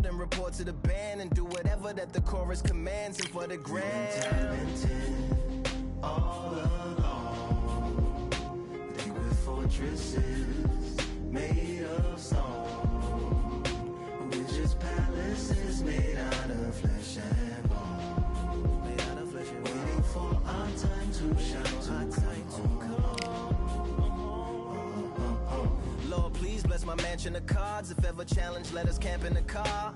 world and report to the band and do whatever that the chorus commands, and for the grand. All along, they were fortresses made of stone. We're just palaces made out of flesh and bone. Waiting for our time to shine, Lord, please bless my mansion of cards. If ever challenged, let us camp in the car.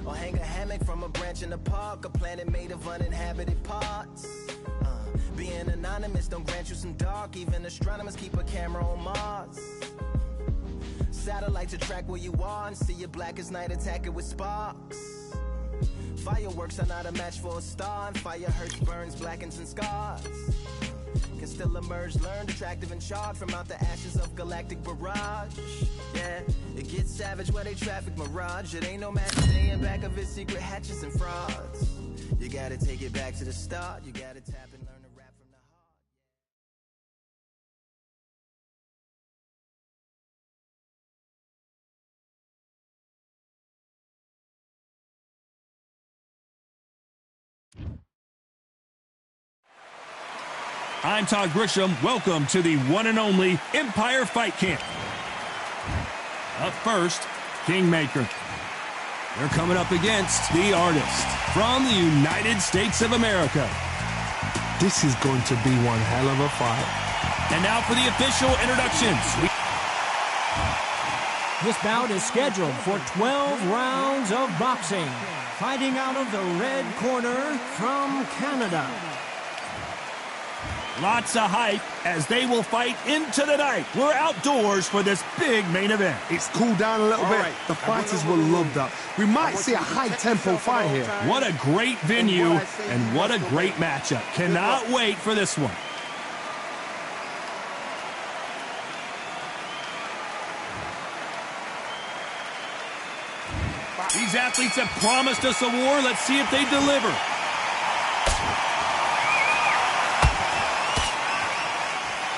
Or hang a hammock from a branch in the park. A planet made of uninhabited parts. Being anonymous don't grant you some dark. Even astronomers keep a camera on Mars. Satellite to track where you are and see your black as night, attack it with sparks. Fireworks are not a match for a star, and fire hurts, burns, blackens, and scars. Can still emerge, learned, attractive, and charred from out the ashes of galactic barrage. Yeah, it gets savage where they traffic mirage. It ain't no match today in back of it, secret hatches and frauds. You gotta take it back to the start. You gotta tap and learn to rap from the I'm Todd Grisham. Welcome to the one and only Empire Fight Camp. Up first, Kingmaker. They're coming up against the Artist from the United States of America. This is going to be one hell of a fight. And now for the official introductions. This bout is scheduled for 12 rounds of boxing. Fighting out of the red corner from Canada. Lots of hype as they will fight into the night. We're outdoors for this big main event. It's cooled down a little bit. The fighters will love that. We might see a high-tempo fight here. What a great venue and what a great matchup. Cannot wait for this one. These athletes have promised us a war. Let's see if they deliver.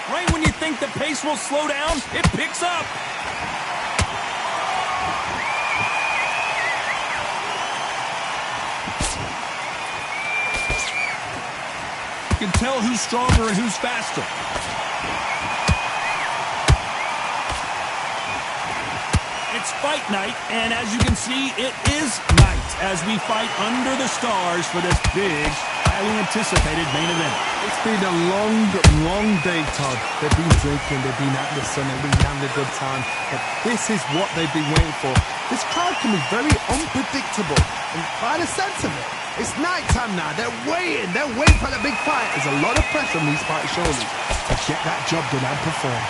Right when you think the pace will slow down, it picks up. You can tell who's stronger and who's faster. It's fight night, and as you can see, it is night as we fight under the stars for this big, highly anticipated main event. It's been a long, long day, Todd. They've been drinking, they've been out in the sun, they've been having a good time. But this is what they've been waiting for. This crowd can be very unpredictable. And by the sense of it, it's nighttime now. They're waiting for the big fight. There's a lot of pressure on these fighters' shoulders to get that job done and perform.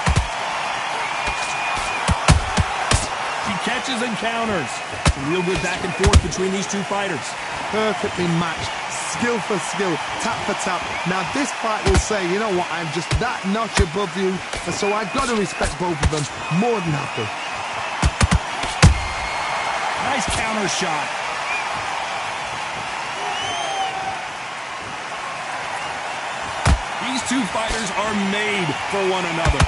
She catches and counters. A real good back and forth between these two fighters. Perfectly matched. Skill for skill, tap for tap. Now this fight will say, you know what, I'm just that notch above you, and so I've got to respect both of them more than happy. Nice counter shot. These two fighters are made for one another.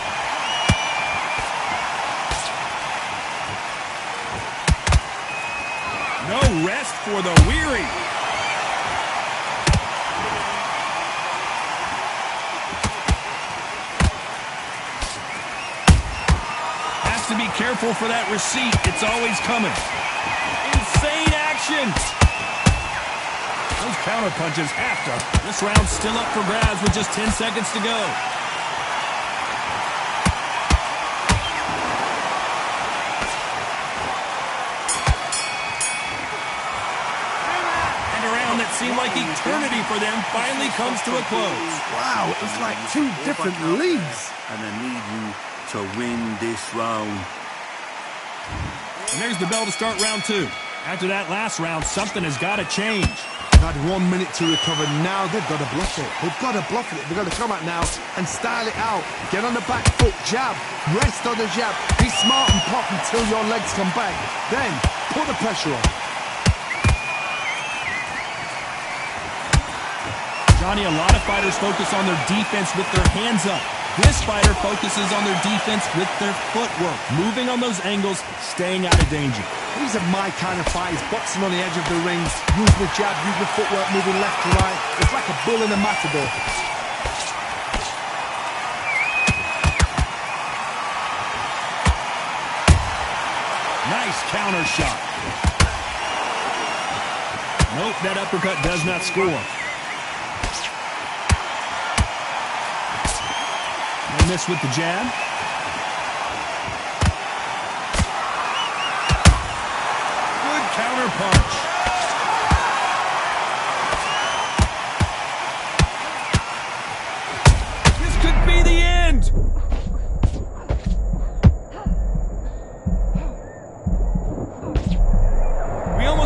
No rest for the weary. To be careful for that receipt. It's always coming. Insane action. Those counter punches have to. This round's still up for grabs with just 10 seconds to go. And a round that seemed like eternity for them finally comes to a close. Wow, it's like two different leagues. And I need you to win this round. And there's the bell to start round two. After that last round, something has got to change. They've had 1 minute to recover. Now they've got to bluff it. They've got to bluff it. They've got to come out now and style it out. Get on the back foot, jab, rest on the jab. Be smart and pop until your legs come back. Then put the pressure on. Johnny, a lot of fighters focus on their defense with their hands up. This fighter focuses on their defense with their footwork, moving on those angles, staying out of danger. These are my kind of fighters, boxing on the edge of the ring, using the jab, using the footwork, moving left to right. It's like a bull in a matador. Nice counter shot. Nope, that uppercut does not score. No miss with the jab. Good counter punch. This could be the end.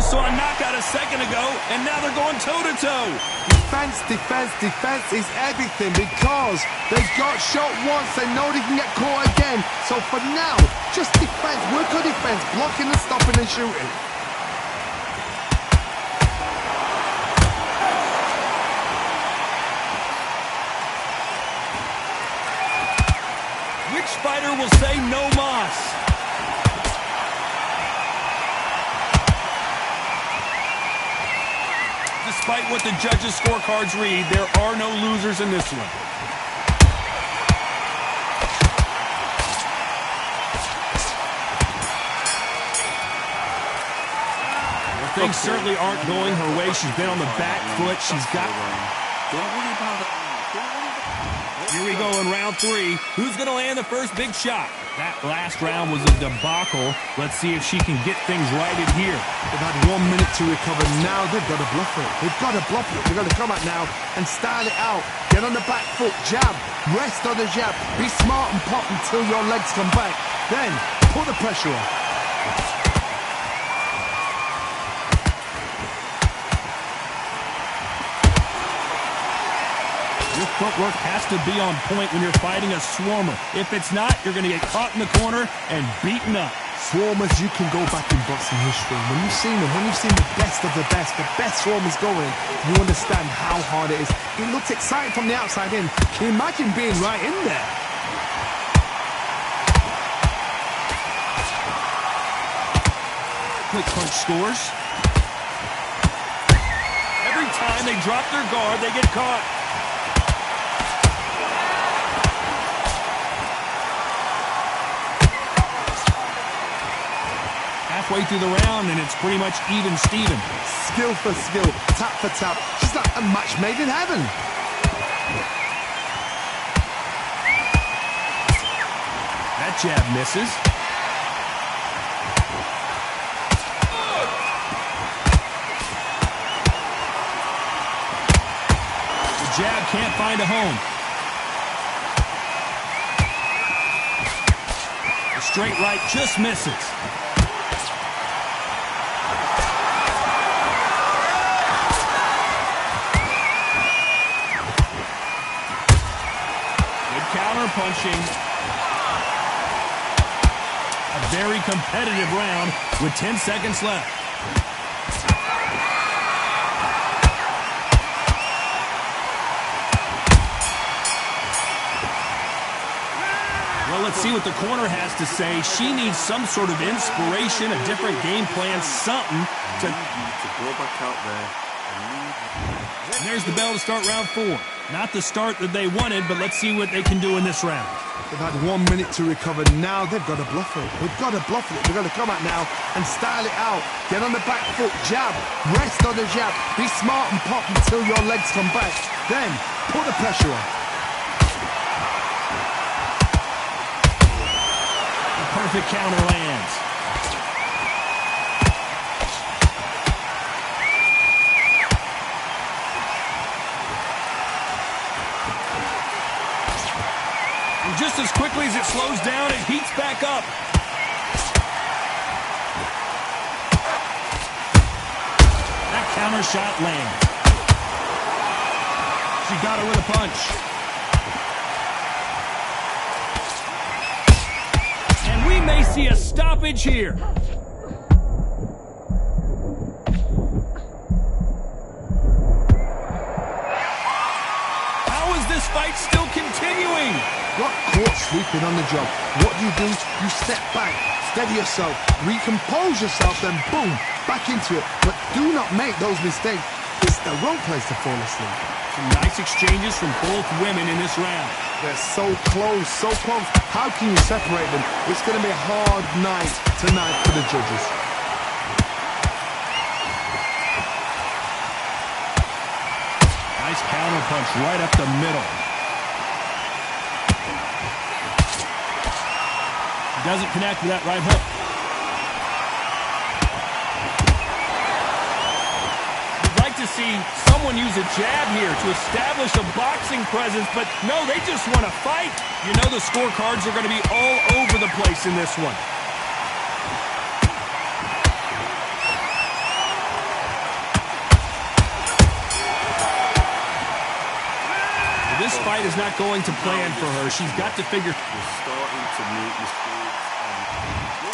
Saw a knockout a second ago, and now they're going toe-to-toe. Defense, defense, defense is everything because they've got shot once, they know they can get caught again. So for now, just defense, work on defense, blocking and stopping and shooting. Which fighter will say no mas? Despite what the judges' scorecards read, there are no losers in this one. Well, things certainly aren't going her way. She's been on the back foot. She's got... Don't worry about it. Here we go in round 3. Who's going to land the first big shot? That last round was a debacle. Let's see if she can get things righted here. They've had 1 minute to recover. Now they've got to bluff it. They've got to bluff it. They've got to come out now and style it out. Get on the back foot, jab, rest on the jab. Be smart and pop until your legs come back. Then put the pressure on. Your footwork has to be on point when you're fighting a swarmer. If it's not, you're going to get caught in the corner and beaten up. Swarmers, you can go back in boxing history. When you've seen them, when you've seen the best swarmers going, you understand how hard it is. It looks exciting from the outside in. Can you imagine being right in there? Quick punch scores. Every time they drop their guard, they get caught. Halfway through the round, and it's pretty much even Steven. Skill for skill, tap for tap. She's like a match made in heaven. That jab misses. The jab can't find a home. The straight right just misses. Punching. A very competitive round with 10 seconds left. Well, let's see what the corner has to say. She needs some sort of inspiration, a different game plan, something to go back out there. And there's the bell to start round 4. Not the start that they wanted, but let's see what they can do in this round. They've had 1 minute to recover. Now they've got to bluff it. They've got to bluff it. They've got to come out now and style it out. Get on the back foot, jab, rest on the jab. Be smart and pop until your legs come back. Then put the pressure on. The perfect counter lands. Just as quickly as it slows down, it heats back up. That counter shot lands. She got her with a punch. And we may see a stoppage here. How is this fight still continuing? Got caught sleeping on the job. What do? You step back, steady yourself, recompose yourself, then boom, back into it. But do not make those mistakes. It's the wrong place to fall asleep. Some nice exchanges from both women in this round. They're so close, so close. How can you separate them? It's going to be a hard night tonight for the judges. Nice counter punch right up the middle. He doesn't connect with that right hook. You'd like to see someone use a jab here to establish a boxing presence, but no, they just want to fight. You know the scorecards are going to be all over the place in this one. This fight is not going to plan for her. She's got to figure.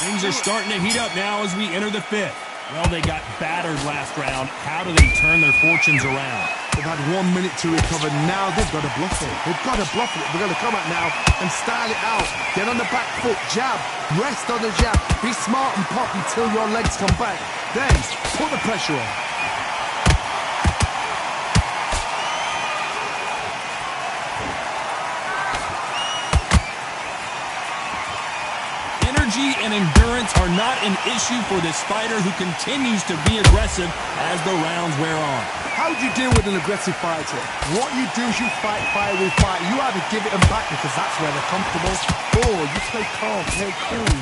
Things are starting to heat up now as we enter the fifth. Well, they got battered last round. How do they turn their fortunes around? They've had 1 minute to recover. Now they've got to bluff it. They've got to bluff it. They've got to come out now and style it out. Get on the back foot, jab, rest on the jab. Be smart and pop until your legs come back. Then put the pressure on. Energy and endurance are not an issue for this fighter who continues to be aggressive as the rounds wear on. How do you deal with an aggressive fighter? What you do is you fight fire with fire. You either give it them back because that's where they're comfortable, or you play calm, play cool.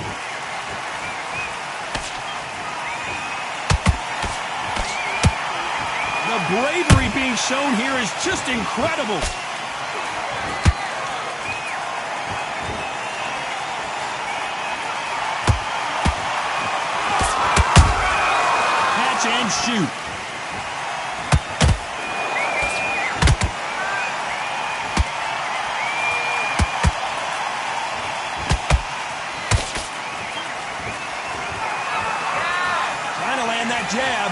The bravery being shown here is just incredible. And shoot. Trying to land that jab.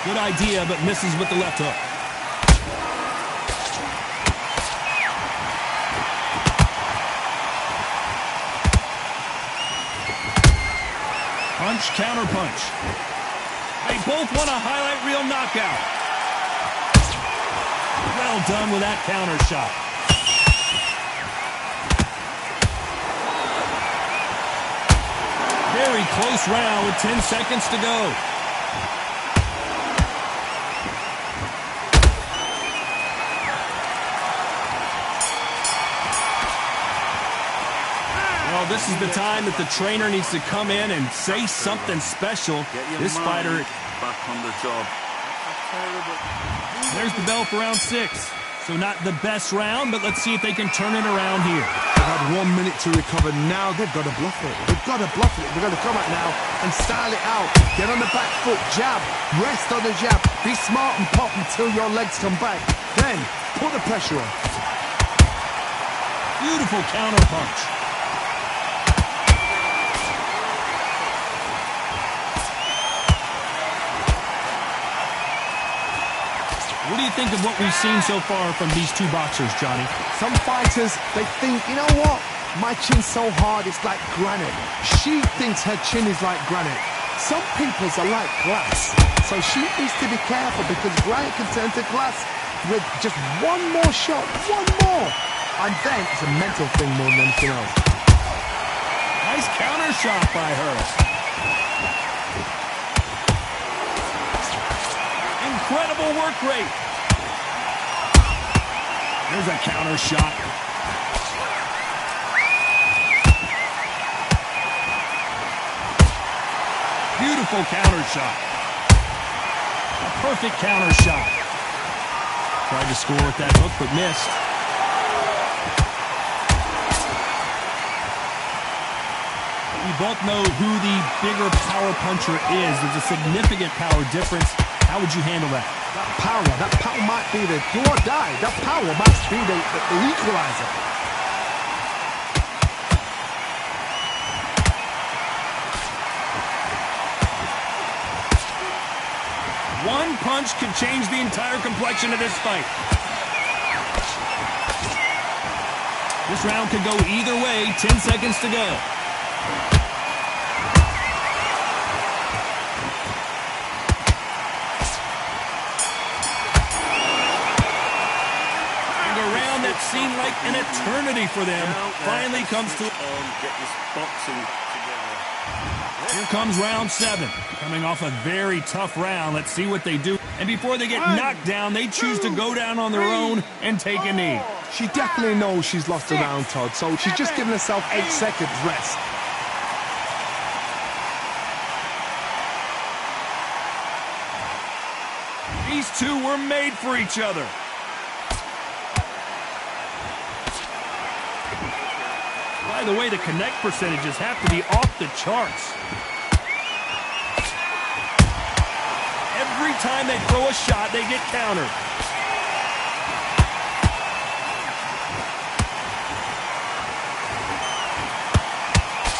Good idea, but misses with the left hook. Punch, counter punch. They both want a highlight reel knockout. Well done with that counter shot. Very close round with 10 seconds to go. This is the time that the trainer needs to come in and say something special. This fighter back on the job. There's the bell for round 6. So not the best round, but let's see if they can turn it around here. They've had 1 minute to recover. Now they've got to bluff it. They've got to bluff it. They've got to come out now and style it out. Get on the back foot, jab, rest on the jab. Be smart and pop until your legs come back. Then put the pressure on. Beautiful counter punch. What do you think of what we've seen so far from these two boxers, Johnny? Some fighters, they think, you know what? My chin's so hard, it's like granite. She thinks her chin is like granite. Some people's are like glass. So she needs to be careful because granite can turn to glass with just one more shot, one more. And then it's a mental thing more than anything else. Nice counter shot by her. Incredible work rate. There's a counter shot. Beautiful counter shot. A perfect counter shot. Tried to score with that hook, but missed. We both know who the bigger power puncher is. There's a significant power difference. How would you handle that? That power might be the do or die. That power might be the equalizer. One punch could change the entire complexion of this fight. This round could go either way. 10 seconds to go. That seemed like an eternity for them finally comes to get this boxing together. Here comes round 7, coming off a very tough round. Let's see what they do. And before they get knocked down, they choose to go down on their own and take a knee. She definitely knows she's lost a round, Todd, so she's just giving herself 8 seconds rest. These two were made for each other. By the way, the connect percentages have to be off the charts. Every time they throw a shot, they get countered.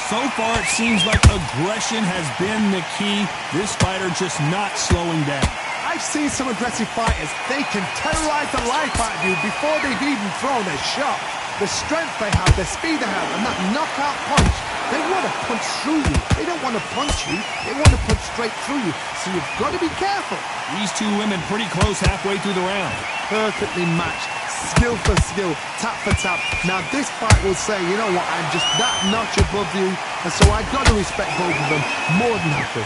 So far, it seems like aggression has been the key. This fighter just not slowing down. I've seen some aggressive fighters. They can terrorize the life out of you before they've even thrown a shot. The strength they have, the speed they have, and that knockout punch, they want to punch through you. They don't want to punch you, they want to punch straight through you. So you've got to be careful. These two women pretty close halfway through the round. Perfectly matched, skill for skill, tap for tap. Now this fight will say, you know what, I'm just that notch above you, and so I've got to respect both of them more than happy.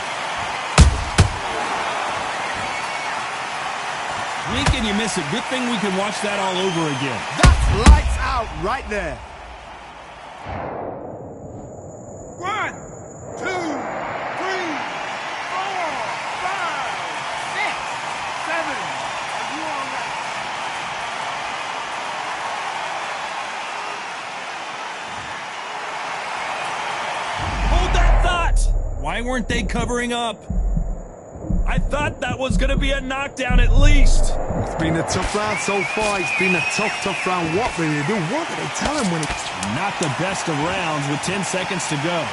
Blink and you miss it. Good thing we can watch that all over again. That's lights out right there. 1, 2, 3, 4, 5, 6, 7. Are you all right? Hold that thought! Why weren't they covering up? I thought that was going to be a knockdown at least. It's been a tough round so far. It's been a tough round. What will they do? What do they tell him when it's... Not the best of rounds with 10 seconds to go.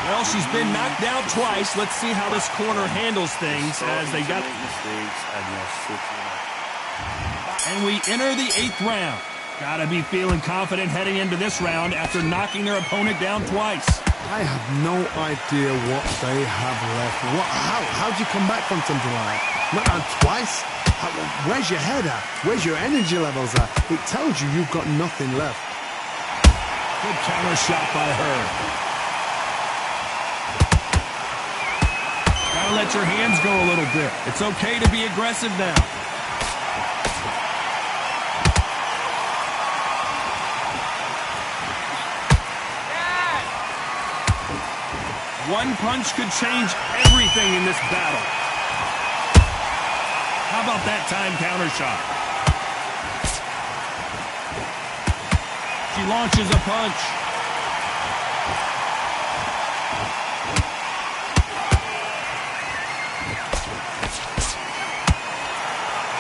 Well, she's been knocked down twice. Let's see how this corner handles things as they got... And we enter the 8th round. Gotta be feeling confident heading into this round after knocking their opponent down twice. I have no idea what they have left. How'd you come back from something like that? Not down twice? Where's your head at? Where's your energy levels at? It tells you you've got nothing left. Good counter shot by her. Gotta let your hands go a little bit. It's okay to be aggressive now. One punch could change everything in this battle. How about that time counter shot? She launches a punch.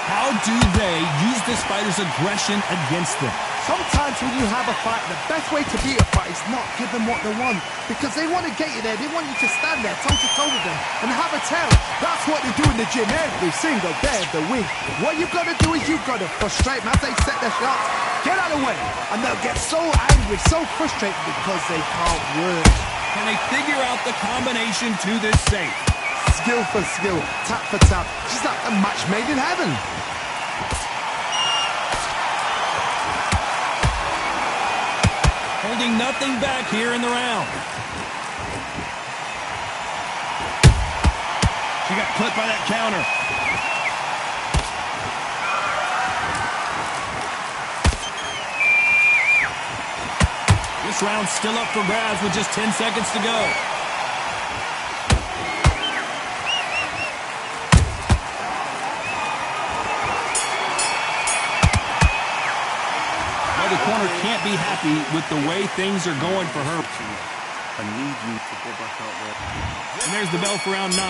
How do they use this fighter's aggression against them? Sometimes when you have a fight, the best way to beat a fight is not give them what they want. Because they want to get you there. They want you to stand there toe-to-toe with them and have a tell. That's what they do in the gym every single day of the week. What you've got to do is you've got to frustrate them as they set their shots. Get out of the way. And they'll get so angry, so frustrated because they can't work. Can they figure out the combination to this safe? Skill for skill, tap for tap. She's like a match made in heaven. Holding nothing back here in the round. She got clipped by that counter. This round's still up for grabs with just 10 seconds to go. The corner can't be happy with the way things are going for her. I need you to go back out there. And there's the bell for round 9.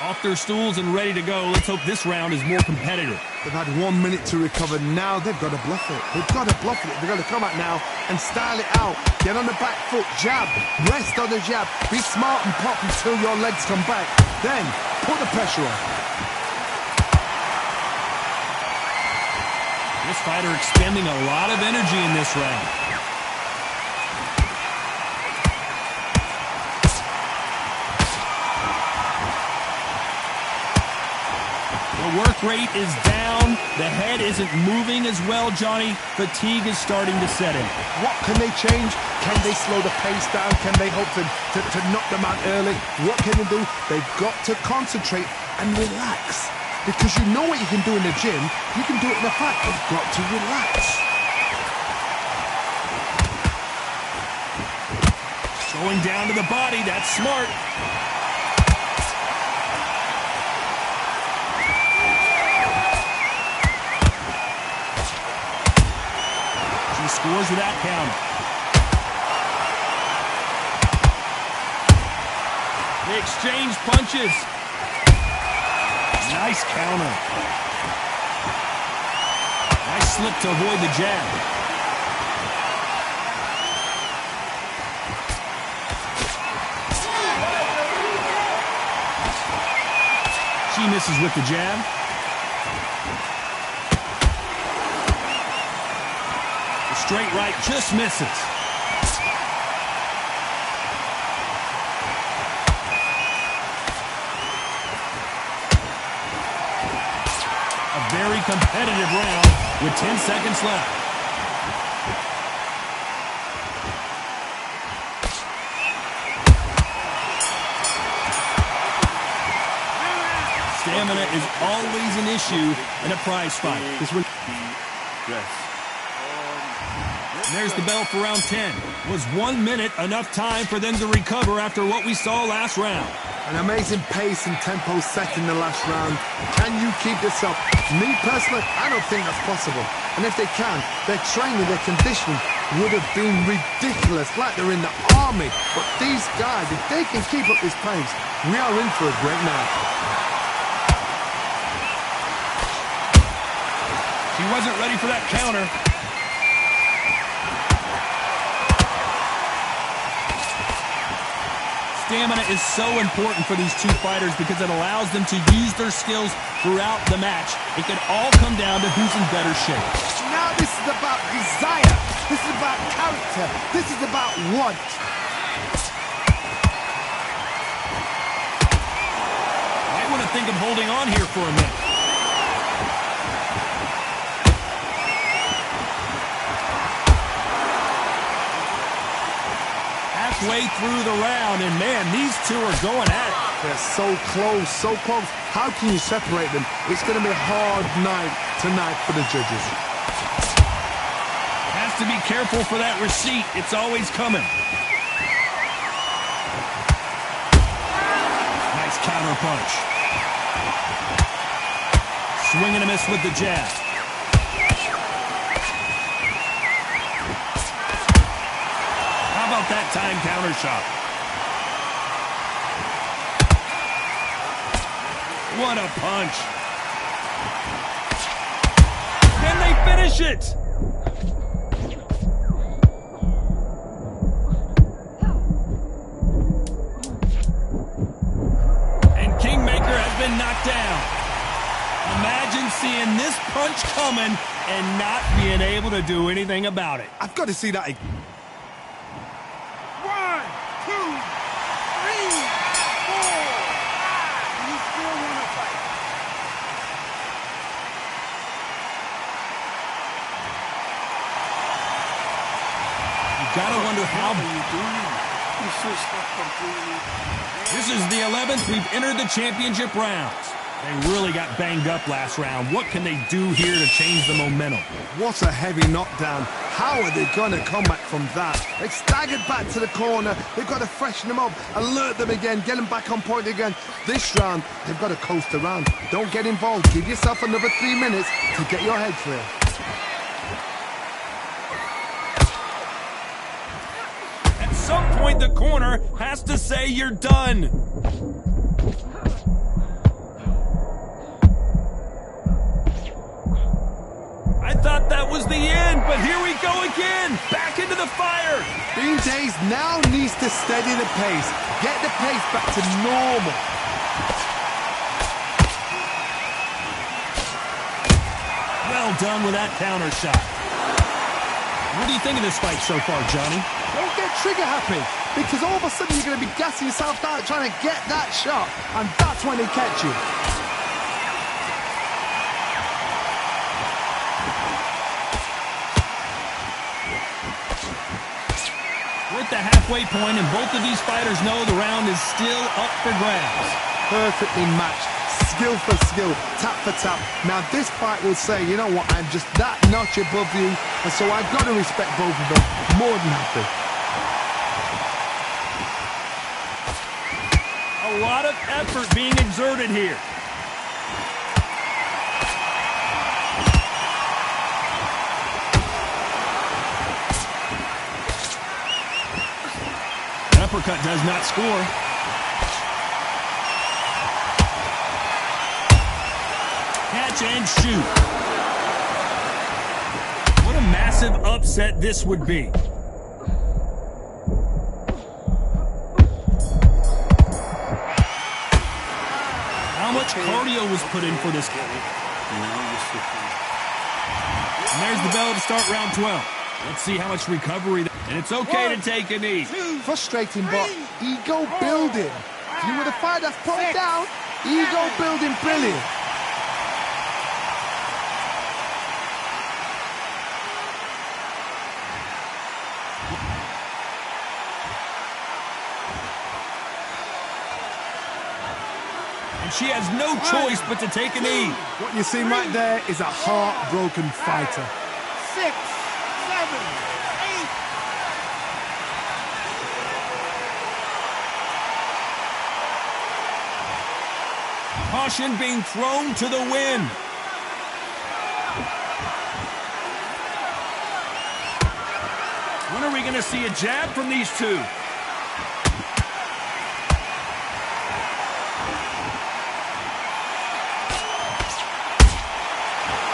Off their stools and ready to go. Let's hope this round is more competitive. They've had 1 minute to recover. Now they've got to bluff it. They've got to bluff it. They've got to come out now and style it out. Get on the back foot, jab, rest on the jab. Be smart and pop until your legs come back. Then put the pressure on. This fighter expending a lot of energy in this round. The work rate is down. The head isn't moving as well, Johnny. Fatigue is starting to set in. What can they change? Can they slow the pace down? Can they hope to knock them out early? What can they do? They've got to concentrate and relax. Because you know what you can do in the gym, you can do it in the fight. You've got to relax. Going down to the body, that's smart. She scores with that counter. They exchange punches. Nice counter. Nice slip to avoid the jab. She misses with the jab. The straight right just misses. Very competitive round with 10 seconds left. Stamina is always an issue in a prize fight. This will be rest. And there's the bell for round 10. Was 1 minute enough time for them to recover after what we saw last round? An amazing pace and tempo set in the last round. Can you keep this up? Me personally, I don't think that's possible. And if they can, their training, their conditioning would have been ridiculous, like they're in the army. But these guys, if they can keep up this pace, we are in for a great night. She wasn't ready for that counter. Stamina is so important for these two fighters because it allows them to use their skills throughout the match. It can all come down to who's in better shape. Now this is about desire. This is about character. This is about want. Might want to think of holding on here for a minute. Halfway through the round, and man, these two are going at it. They're so close, so close. How can you separate them? It's going to be a hard night tonight for the judges. Has to be careful for that receipt. It's always coming. Nice counter punch. Swing and a miss with the jab. How about that time counter shot? What a punch. Can they finish it? And Kingmaker has been knocked down. Imagine seeing this punch coming and not being able to do anything about it. I've got to see that again. 1, 2, 3, 4, 5. You still want to fight? You gotta wonder how. What are you doing? You should stop completely. This is the 11th. We've entered the championship rounds. They really got banged up last round. What can they do here to change the momentum? What a heavy knockdown. How are they going to come back from that? They staggered back to the corner. They've got to freshen them up, alert them again, get them back on point again. This round, they've got to coast around. Don't get involved. Give yourself another 3 minutes to get your head clear. some point, the corner has to say you're done. I thought that was the end, but here we go again. Back into the fire. Bean Days now needs to steady the pace. Get the pace back to normal. Well done with that counter shot. What do you think of this fight so far, Johnny? Don't get trigger happy, because all of a sudden you're going to be gassing yourself out trying to get that shot, and that's when they catch you. We're at the halfway point, and both of these fighters know the round is still up for grabs. Perfectly matched, skill for skill, tap for tap. Now this fight will say, you know what, I'm just that notch above you, and so I've got to respect both of them. More than happy. A lot of effort being exerted here. Uppercut does not score. Catch and shoot. What a massive upset this would be. How much cardio was put in for this game? And there's the bell to start round 12. Let's see how much recovery. And it's okay to take a knee. Frustrating, but ego building. If you were the fight that's put it down, ego building, brilliant. And she has no choice but to take a knee. What you see right there is a heartbroken fighter. 6, 7, 8. Caution being thrown to the wind. When are we going to see a jab from these two?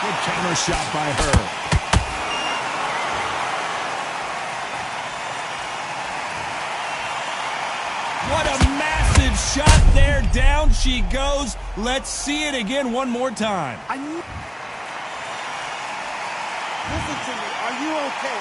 Good counter shot by her. What a massive shot there. Down she goes. Let's see it again one more time. Listen to me. Are you okay?